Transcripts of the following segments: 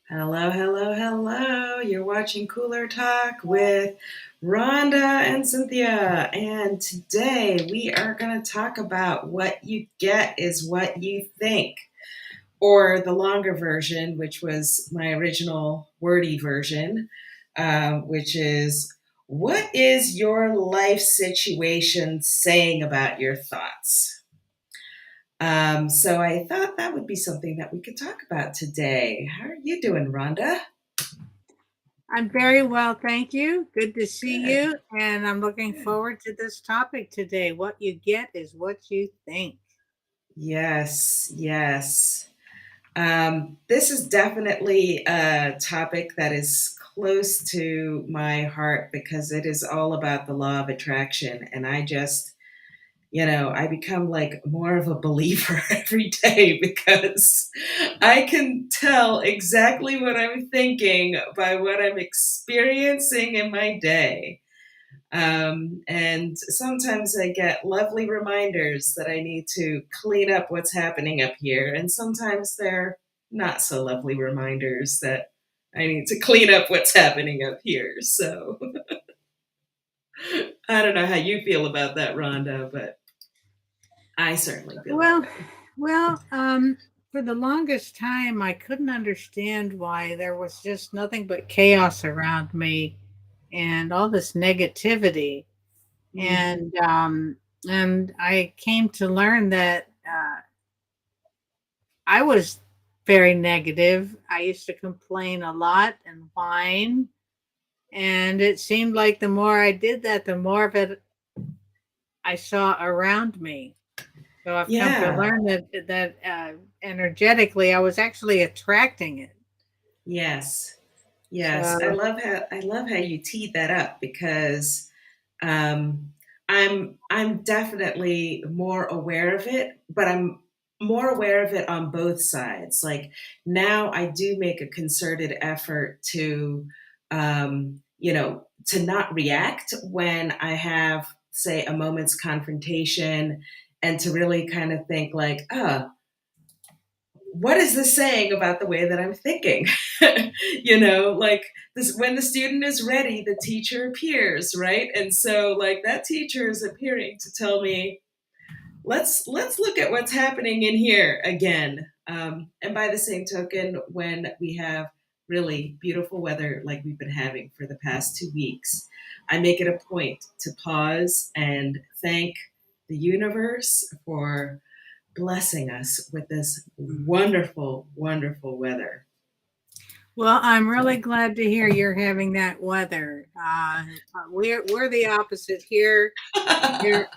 Hello, hello, hello. You're watching Cooler Talk with Rhonda and Cynthia. And today we are going to talk about what you get is what you think, or the longer version, which was my original wordy version, which is what is your life situation saying about your thoughts? So I thought that would be something that we could talk about today. How are you doing, Rhonda? I'm very well, thank you. Good to see Good. you. And I'm looking Good. forward to this topic today. What you get is what you think. Yes, yes. This is definitely a topic that is close to my heart because it is all about the law of attraction. And I become like more of a believer every day because I can tell exactly what I'm thinking by what I'm experiencing in my day. And sometimes I get lovely reminders that I need to clean up what's happening up here. And sometimes they're not so lovely reminders that I need to clean up what's happening up here. So I don't know how you feel about that, Rhonda, but I certainly feel that Well, way. well, for the longest time, I couldn't understand why there was just nothing but chaos around me and all this negativity. Mm-hmm. And I came to learn that I was very negative. I used to complain a lot and whine. And it seemed like the more I did that, the more of it I saw around me. So I've come to Yeah. learn that energetically, I was actually attracting it. Yes. Yes. I So love how I love how you teed that up because Um, I'm definitely more aware of it, but I'm more aware of it on both sides. Like now, I do make a concerted effort to not react when I have, say, a moment's confrontation, and to really kind of think like, oh, what is this saying about the way that I'm thinking? Like this, when the student is ready, the teacher appears, right? And so, like that teacher is appearing to tell me, let's look at what's happening in here again. And by the same token, when we have really beautiful weather like we've been having for the past 2 weeks, I make it a point to pause and thank the universe for blessing us with this wonderful, wonderful weather. well, I'm really So, glad to hear you're having that weather. We're the opposite here. There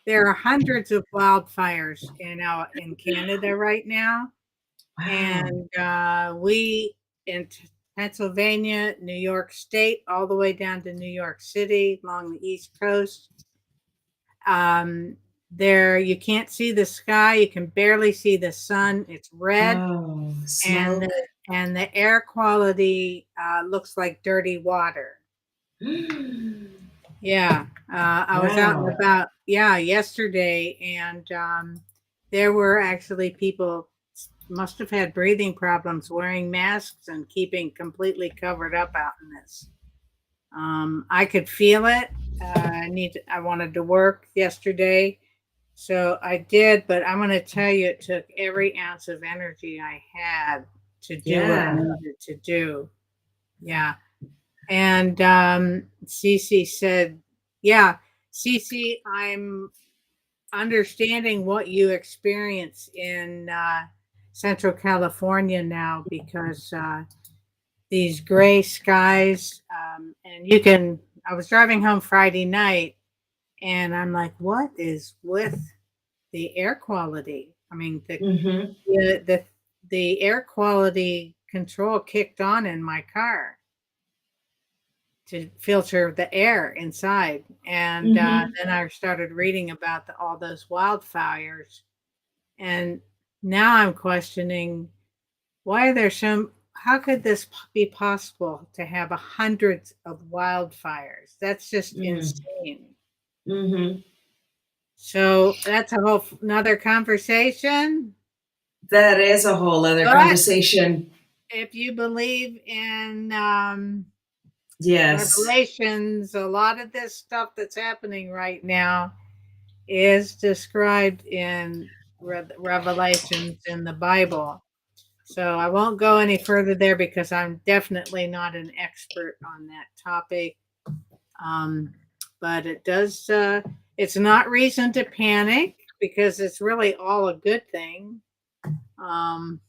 there are hundreds of wildfires in Canada right now, wow. and we in Pennsylvania, New York State, all the way down to New York City along the East Coast. There you can't see the sky, you can barely see the sun. It's red, Oh, and smoke. the air quality looks like dirty water. Yeah, I was out and Wow. about, yeah, yesterday, and there were actually people must have had breathing problems wearing masks and keeping completely covered up out in this. I could feel it. I wanted to work yesterday, so I did. But I'm going to tell you, it took every ounce of energy I had to do what I Yeah. needed to do. Yeah. And Cece said, "Yeah, Cece, I'm understanding what you experience in Central California now because these gray skies, and you can. I was driving home Friday night, and I'm like, what is with the air quality? I mean, Hmm. the the, the air quality control kicked on in my car to filter the air inside. And Hmm. then I started reading about all those wildfires. And now I'm questioning why are there some, how could this be possible to have hundreds of wildfires? That's just Mm. insane. Hmm. So that's a another conversation. That is a whole other But conversation. if you believe in Yes. Revelations, a lot of this stuff that's happening right now is described in Revelations in the Bible. So I won't go any further there because I'm definitely not an expert on that topic. Um, but it does, it's not reason to panic because it's really all a good thing. Um,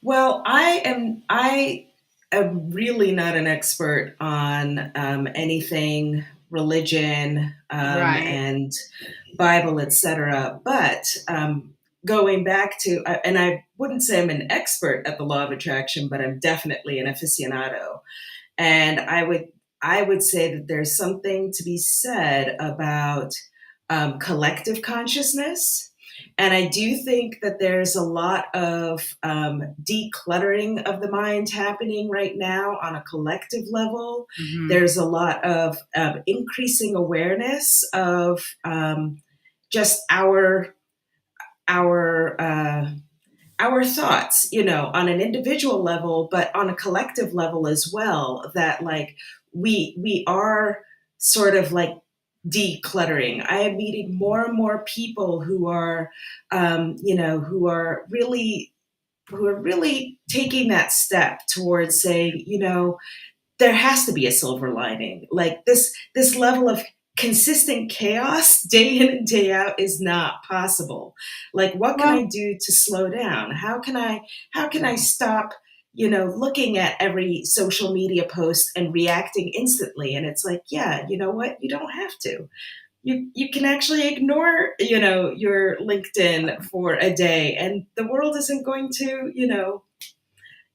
Well, I am really not an expert on anything religion right. and Bible, etc. But going back to, and I wouldn't say I'm an expert at the law of attraction, but I'm definitely an aficionado. And I would say that there's something to be said about collective consciousness. And I do think that there's a lot of decluttering of the mind happening right now on a collective level. Mhm. There's a lot of increasing awareness of just our our thoughts, on an individual level, but on a collective level as well, that like we are sort of like decluttering. I am meeting more and more people who are, who are really taking that step towards saying, there has to be a silver lining. Like this level of consistent chaos day in and day out is not possible. Like what can I Well, do to slow down? How can I stop, looking at every social media post and reacting instantly? And it's like, yeah, you know what? You don't have to. You can actually ignore, your LinkedIn for a day and the world isn't going to,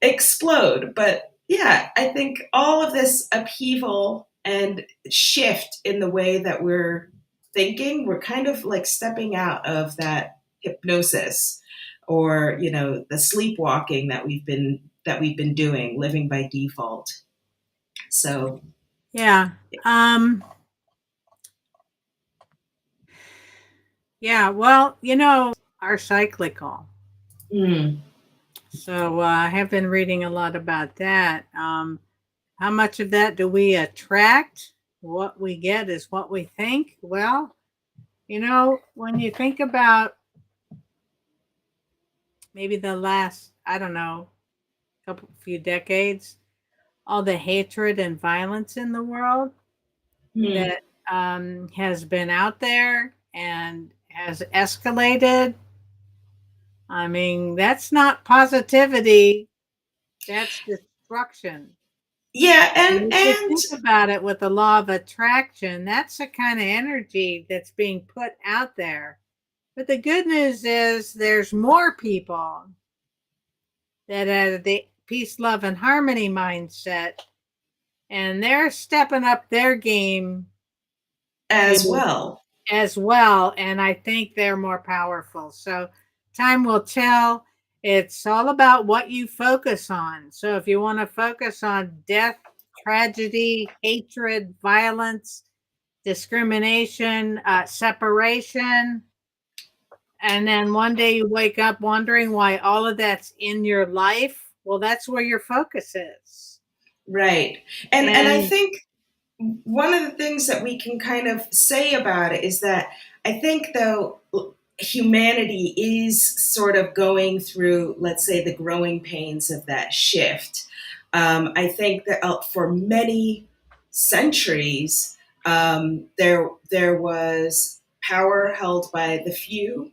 explode. But yeah, I think all of this upheaval and shift in the way that we're thinking, we're kind of like stepping out of that hypnosis or, the sleepwalking that we've been doing, living by default. So, yeah. Um, yeah. Well, are cyclical. mm, So I have been reading a lot about that. How much of that do we attract? What we get is what we think. Well, when you think about maybe the last, I don't know, few decades, all the hatred and violence in the world mm. that has been out there and has escalated. I mean, that's not positivity, that's destruction. Yeah, And and if you and think about it with the law of attraction, that's the kind of energy that's being put out there. But the good news is there's more people that have the peace, love, and harmony mindset, and they're stepping up their game as to well. as well. And I think they're more powerful. So time will tell. It's all about what you focus on. So if you want to focus on death, tragedy, hatred, violence, discrimination, separation, and then one day you wake up wondering why all of that's in your life, well, that's where your focus is. Right. And I And think one of the things that we can kind of say about it is that I think, though, humanity is sort of going through, let's say, the growing pains of that shift. I think that for many centuries, there was power held by the few,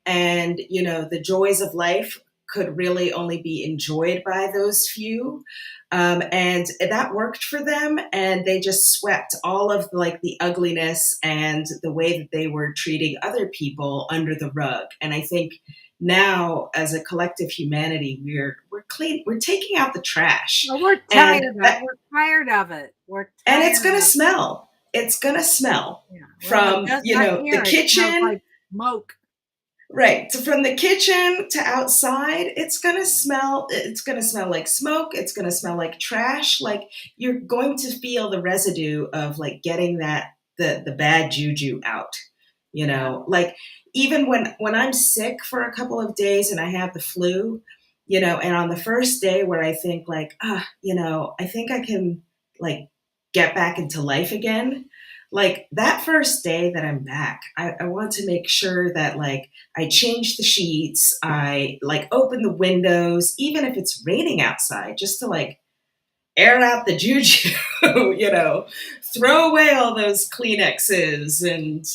and the joys of life could really only be enjoyed by those few, and that worked for them, and they just swept all of like the ugliness and the way that they were treating other people under the rug. And I think now, as a collective humanity, we're clean, we're taking out the trash, well, we're tired and of it. that We're tired of it. We're and it's tired gonna of it. smell. It's gonna smell Yeah. Well, it from does out the here. It smells kitchen. like smoke. Right. So from the kitchen to outside, it's going to smell like smoke, it's going to smell like trash. Like you're going to feel the residue of like getting that the bad juju out. Yeah. Like even when I'm sick for a couple of days and I have the flu, and on the first day where I think like, I think I can like get back into life again. Like that first day that I'm back, I want to make sure that like I change the sheets, I like open the windows, even if it's raining outside, just to like air out the juju, throw away all those Kleenexes and,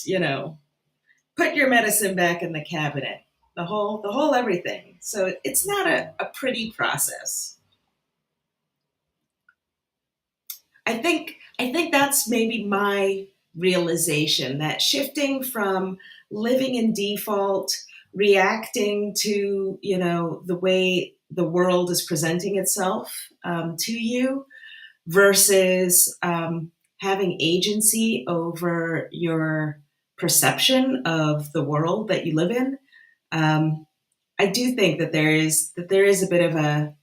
put your medicine back in the cabinet, the whole everything. So it's not a pretty process. I think that's maybe my realization, that shifting from living in default, reacting to the way the world is presenting itself to you, versus having agency over your perception of the world that you live in. Um, I do think that there is a bit of a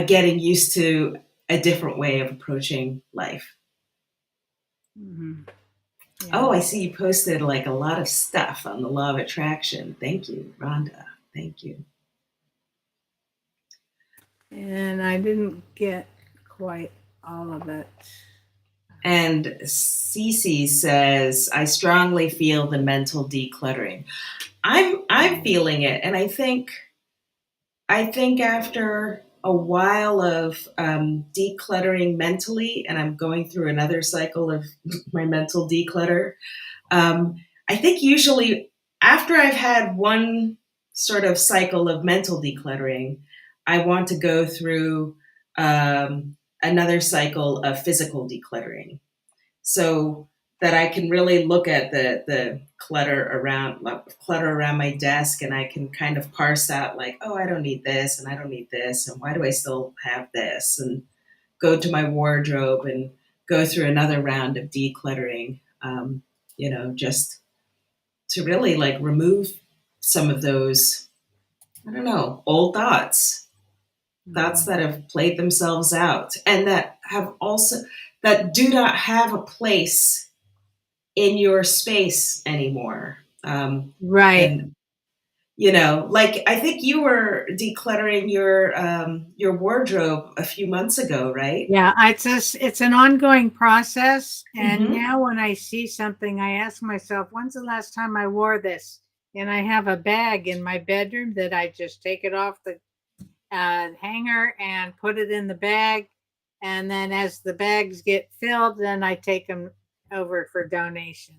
getting used to a different way of approaching life. Hmm. Oh, Yeah. I see you posted like a lot of stuff on the law of attraction. Thank you, Rhonda. Thank you. And I didn't get quite all of it. And Cece says, I strongly feel the mental decluttering. I'm feeling it, and I think after a while of decluttering mentally, and I'm going through another cycle of my mental declutter. I think usually after I've had one sort of cycle of mental decluttering, I want to go through another cycle of physical decluttering, so that I can really look at the clutter around my desk, and I can kind of parse out like, oh, I don't need this, and I don't need this, and why do I still have this, and go to my wardrobe and go through another round of decluttering. Just to really like remove some of those, I don't know, old thoughts Mhm. that have played themselves out, and that do not have a place in your space anymore. Right. And like I think you were decluttering your wardrobe a few months ago, right? Yeah, it's an ongoing process. And Mm-hmm. now when I see something, I ask myself, when's the last time I wore this? And I have a bag in my bedroom that I just take it off the hanger and put it in the bag. And then as the bags get filled, then I take them over for donation.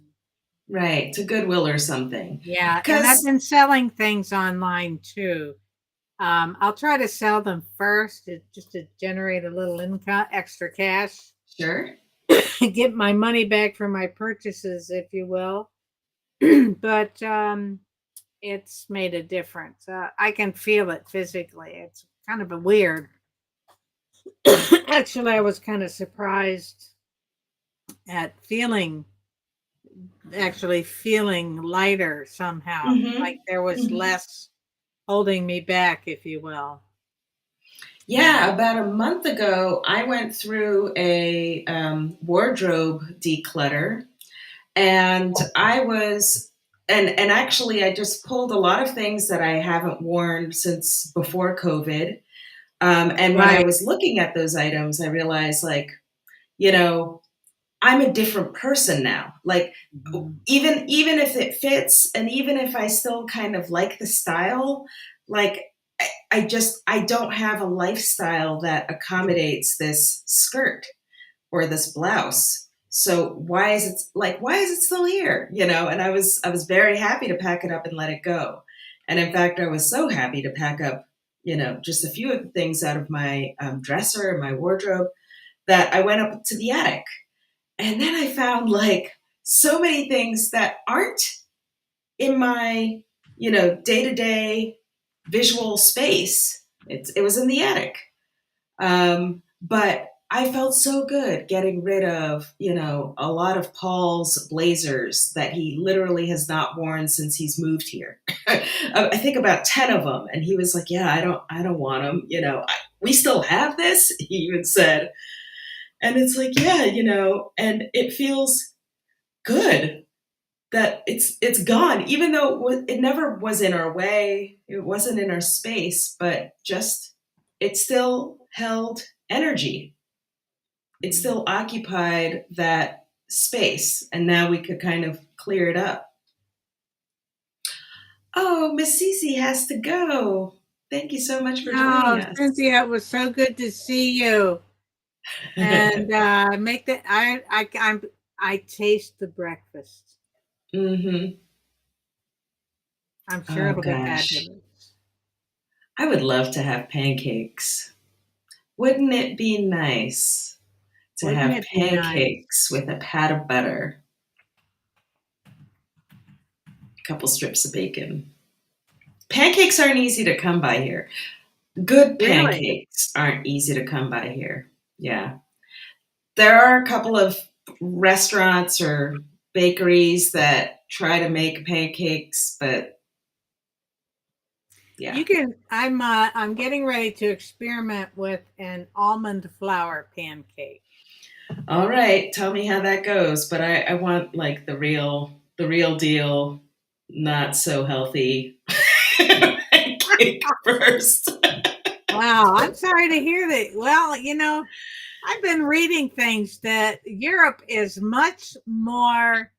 Right, to Goodwill or something. Yeah, and I've Because been selling things online too. I'll try to sell them first just to generate a little income, extra cash, sure. get my money back for my purchases, if you will. But it's made a difference. I can feel it physically. It's kind of a weird. Actually, I was kind of surprised at feeling lighter somehow, like Mm-hmm. there was Mm-hmm. less holding me back, if you will. Yeah, about a month ago, I went through a wardrobe declutter, and and actually, I just pulled a lot of things that I haven't worn since before COVID. And when I Right. was looking at those items, I realized, like, you know, I'm a different person now. Like, Mhm. even if it fits, and even if I still kind of like the style, like I don't have a lifestyle that accommodates this skirt or this blouse. So why is it still here? And I was very happy to pack it up and let it go. And in fact, I was so happy to pack up, just a few of the things out of my dresser and my wardrobe, that I went up to the attic. And then I found like so many things that aren't in my, day to day visual space. It was in the attic. But I felt so good getting rid of, a lot of Paul's blazers that he literally has not worn since he's moved here. I think about 10 of them. And he was like, yeah, I don't want them. We still have this, he even said. And it's like, yeah, and it feels good. that it's gone, even though it never was in our way, it wasn't in our space, but just it still held energy. It still occupied that space, and now we could kind of clear it up. Oh, Miss Cece has to go. Thank you so much for joining Oh, us. Cynthia, it was so good to see you. And make that I taste the breakfast. Hmm. I'm sure Oh it'll be gosh, fabulous. I would love to have pancakes. Wouldn't it be nice to Wouldn't have it be nice? pancakes with a pat of butter, a couple strips of bacon? Pancakes aren't easy to come by here. Good Really? pancakes aren't easy to come by here. Yeah. There are a couple of restaurants or bakeries that try to make pancakes, but yeah. You can. I'm getting ready to experiment with an almond flour pancake. All right, tell me how that goes. But I want like the real deal, not so healthy pancake first. Wow, I'm sorry to hear that. Well, I've been reading things that Europe is much more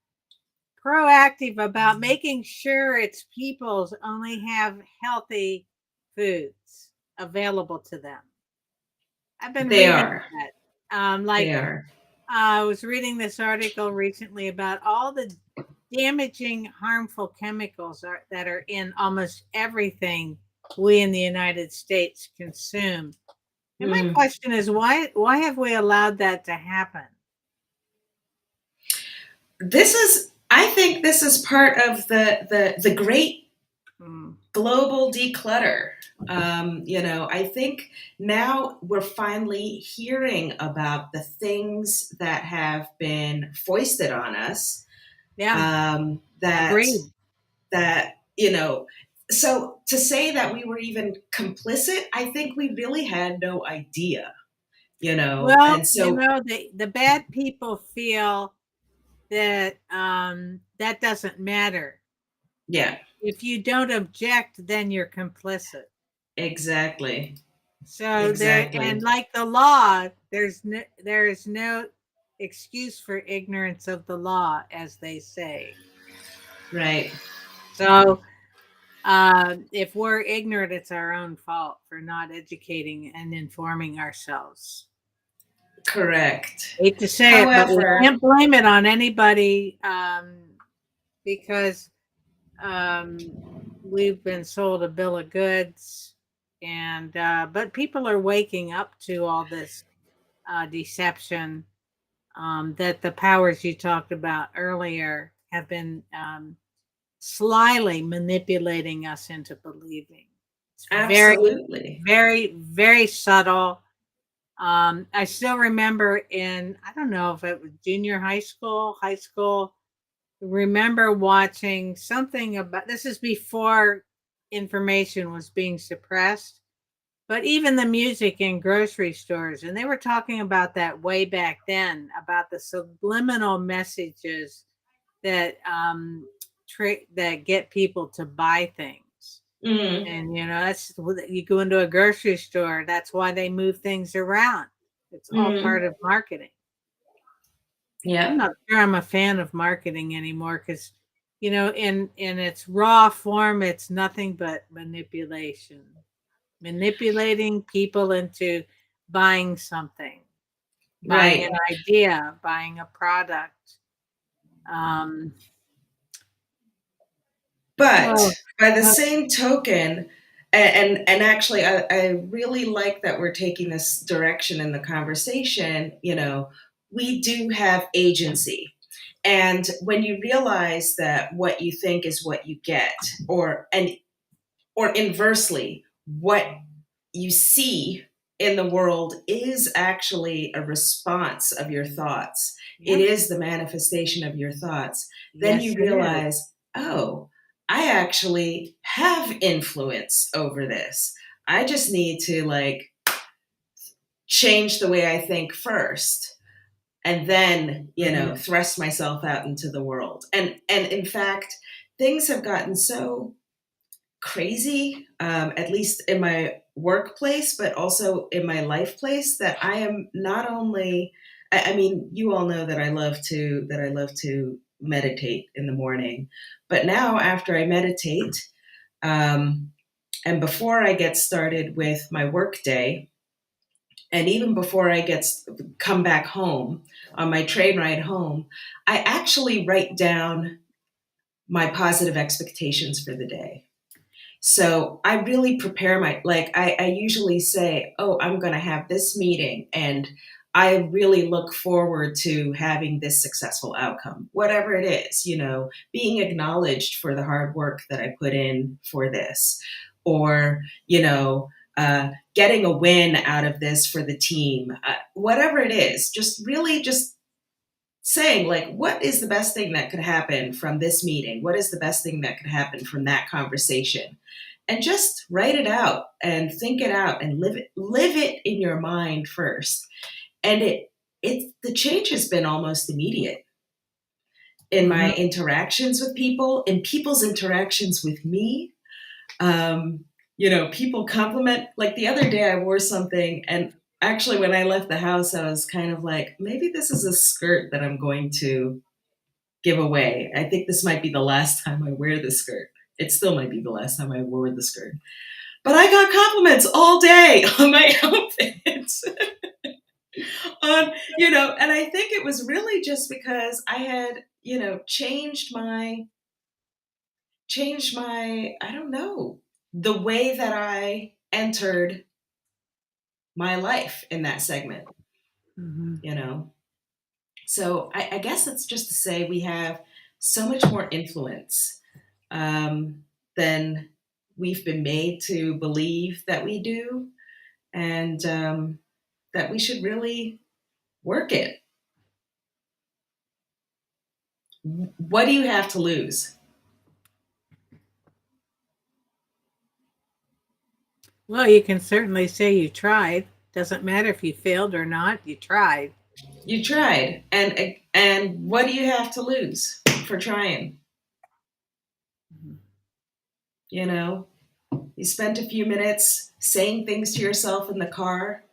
proactive about making sure its peoples only have healthy foods available to them. I've been They reading are. that. They Like are. I was reading this article recently about all the damaging, harmful chemicals that are in almost everything we in the United States consume. And my Mm. question is, why have we allowed that to happen? I think this is part of the great Mm. global declutter. I think now we're finally hearing about the things that have been foisted on us. Yeah, Um, that agreed. that. So to say that we were even complicit, I think we really had no idea. Well, And so the bad people feel that that doesn't matter. yeah, If you don't object, then you're complicit. exactly, So there, and exactly, like the law, there is no excuse for ignorance of the law, as they say. right, So if we're ignorant, it's our own fault for not educating and informing ourselves. correct. Hate to say it, but we However, can't blame it on anybody because um, we've been sold a bill of goods, and but people are waking up to all this deception that the powers you talked about earlier have been slyly manipulating us into believing. It's very, absolutely. very, very subtle. I still remember I don't know if it was junior high school, remember watching something about this is before information was being suppressed, but even the music in grocery stores, and they were talking about that way back then about the subliminal messages that that get people to buy things. Mm, And that's you go into a grocery store. That's why they move things around. It's all part mm, of marketing. I'm yeah, not sure I'm a fan of marketing anymore because, in its raw form, it's nothing but manipulation, manipulating people into buying something, buying an right. idea, buying a product. Um, But oh, by the uh, same token, and actually, I really like that we're taking this direction in the conversation. We do have agency. And when you realize that what you think is what you get, or inversely, what you see in the world is actually a response of your thoughts. It yeah, is the manifestation of your thoughts. Then yes, you it is. realize, oh, I actually have influence over this. I just need to like change the way I think first. and then, Mhm. thrust myself out into the world. And in fact, things have gotten so crazy, at least in my workplace, but also in my life place, that I am not only, I mean, you all know that I love to meditate in the morning. But now after I meditate, um, and before I get started with my work day, and even before come back home on my train ride home, I actually write down my positive expectations for the day. So I really prepare I usually say, oh, I'm going to have this meeting and I really look forward to having this successful outcome, whatever it is, being acknowledged for the hard work that I put in for this, or, getting a win out of this for the team, whatever it is, just really just saying, like, what is the best thing that could happen from this meeting? What is the best thing that could happen from that conversation? And just write it out and think it out and live it in your mind first. And the change has been almost immediate in Mhm. my interactions with people, in people's interactions with me. Um, People compliment. Like the other day, I wore something, and actually, when I left the house, I was kind of like, maybe this is a skirt that I'm going to give away. I think this might be the last time I wear the skirt. It still might be the last time I wore the skirt. But I got compliments all day on my outfits. And I think it was really just because I had, changed my, I don't know, the way that I entered my life in that segment, Mhm. you know. So I guess it's just to say we have so much more influence, than we've been made to believe that we do, and that we should really work it. What do you have to lose? Well, you can certainly say you tried. Doesn't matter if you failed or not, you tried. You tried, and what do you have to lose for trying? Mhm. You know, you spent a few minutes saying things to yourself in the car.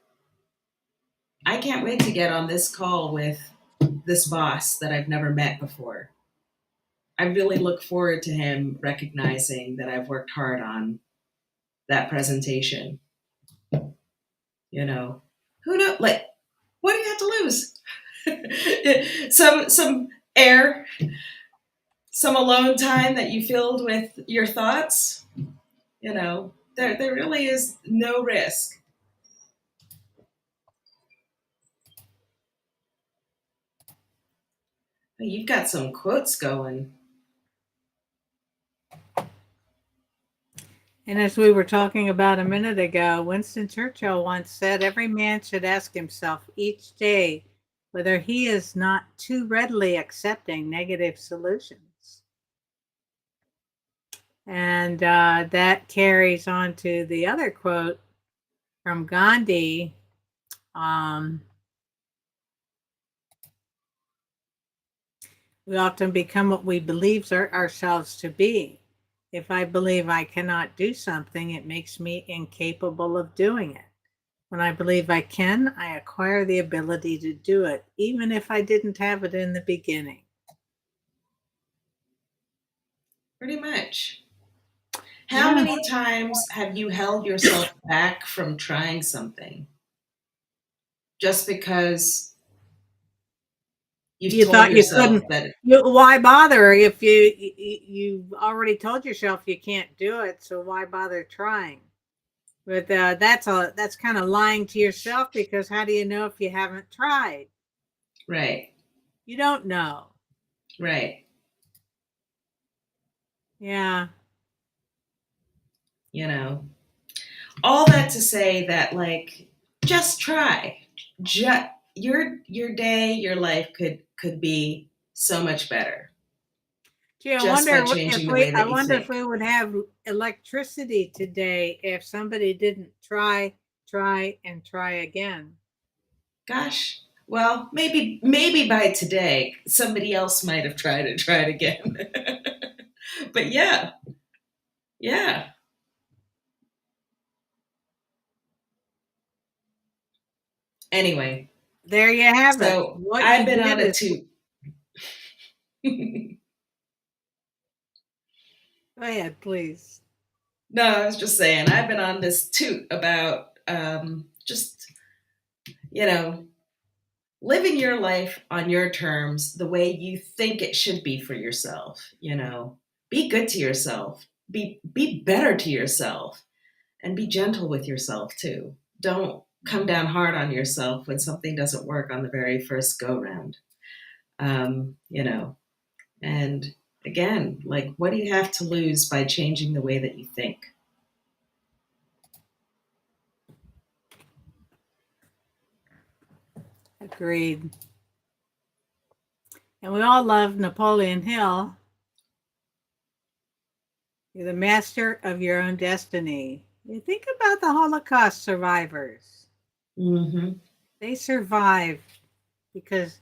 I can't wait to get on this call with this boss that I've never met before. I really look forward to him recognizing that I've worked hard on that presentation. You know, who knows? Like, what do you have to lose? Some air, some alone time that you filled with your thoughts. There really is no risk. You've got some quotes going. And as we were talking about a minute ago, Winston Churchill once said, every man should ask himself each day whether he is not too readily accepting negative solutions. And that carries on to the other quote from Gandhi. Um, we often become what we believe ourselves to be. If I believe I cannot do something, it makes me incapable of doing it. When I believe I can, I acquire the ability to do it, even if I didn't have it in the beginning. Pretty much. How Yeah. many times have you held yourself back from trying something just because you've You told thought you yourself couldn't. that? Why bother if you already told yourself you can't do it? So why bother trying? But that's kind of lying to yourself, because how do you know if you haven't tried? Right, You don't know. right. Yeah. You know, all that to say that, like, just try. Just, your day, your life could be so much better Gee, just by changing the way I that you wonder if think. we would have electricity today if somebody didn't try, and try again. Gosh, Well, maybe by today, somebody else might have tried it again. But yeah, yeah. Anyway, There you have it. so What I've you been on did a is toot. go ahead, please. No, I was just saying, I've been on this toot about just, you know, living your life on your terms the way you think it should be for yourself. Be good to yourself, be better to yourself, and be gentle with yourself too. Don't come down hard on yourself when something doesn't work on the very first go round. You know, and again, like, what do you have to lose by changing the way that you think? Agreed. And we all love Napoleon Hill. You're the master of your own destiny. You think about the Holocaust survivors. Mm-hmm. They survived because,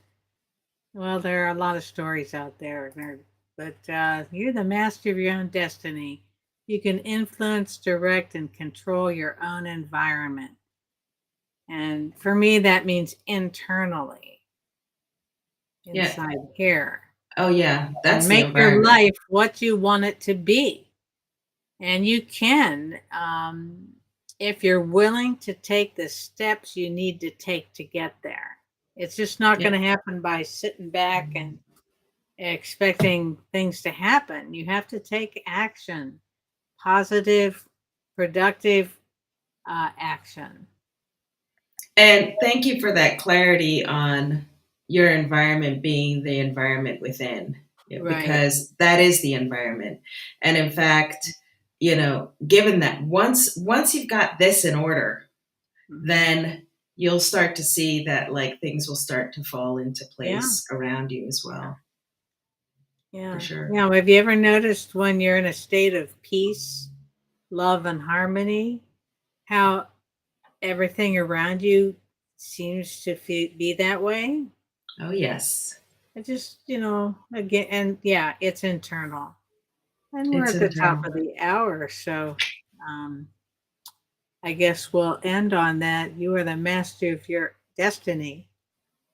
well, there are a lot of stories out there, but you're the master of your own destiny. You can influence, direct, and control your own environment. And for me, that means internally, Yeah. inside here. Oh, yeah. And That's the make your environment. life what you want it to be. And you can, if you're willing to take the steps you need to take to get there. It's just not going Yep. to happen by sitting back and expecting things to happen. You have to take action, positive, productive action. And thank you for that clarity on your environment being the environment within, Right. because that is the environment. And in fact, given that once you've got this in order, Mm-hmm. then you'll start to see that, like, things will start to fall into Yeah. place around you as well, for Yeah. sure. Now, have you ever noticed when you're in a state of peace, love, and harmony, how everything around you seems to be that way? Oh, yes. It just, again, and yeah, it's internal. And we're It's at the top internal. of the hour. So um, I guess we'll end on that. You are the master of your destiny.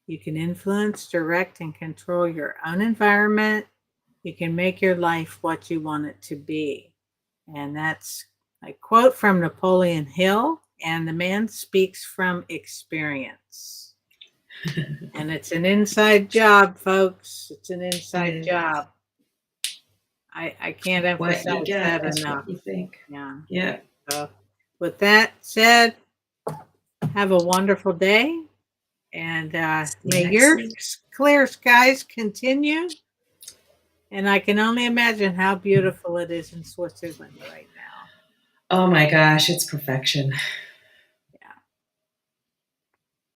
You can influence, direct, and control your own environment. You can make your life what you want it to be. And that's a quote from Napoleon Hill. And the man speaks from experience. And it's an inside job, folks. It's an It inside is. job. I can't What you emphasize get that is what enough. you think. Yeah. Yeah. So, with that said, have a wonderful day. And See you may next your week. clear skies continue. And I can only imagine how beautiful it is in Switzerland right now. Oh my gosh, it's perfection.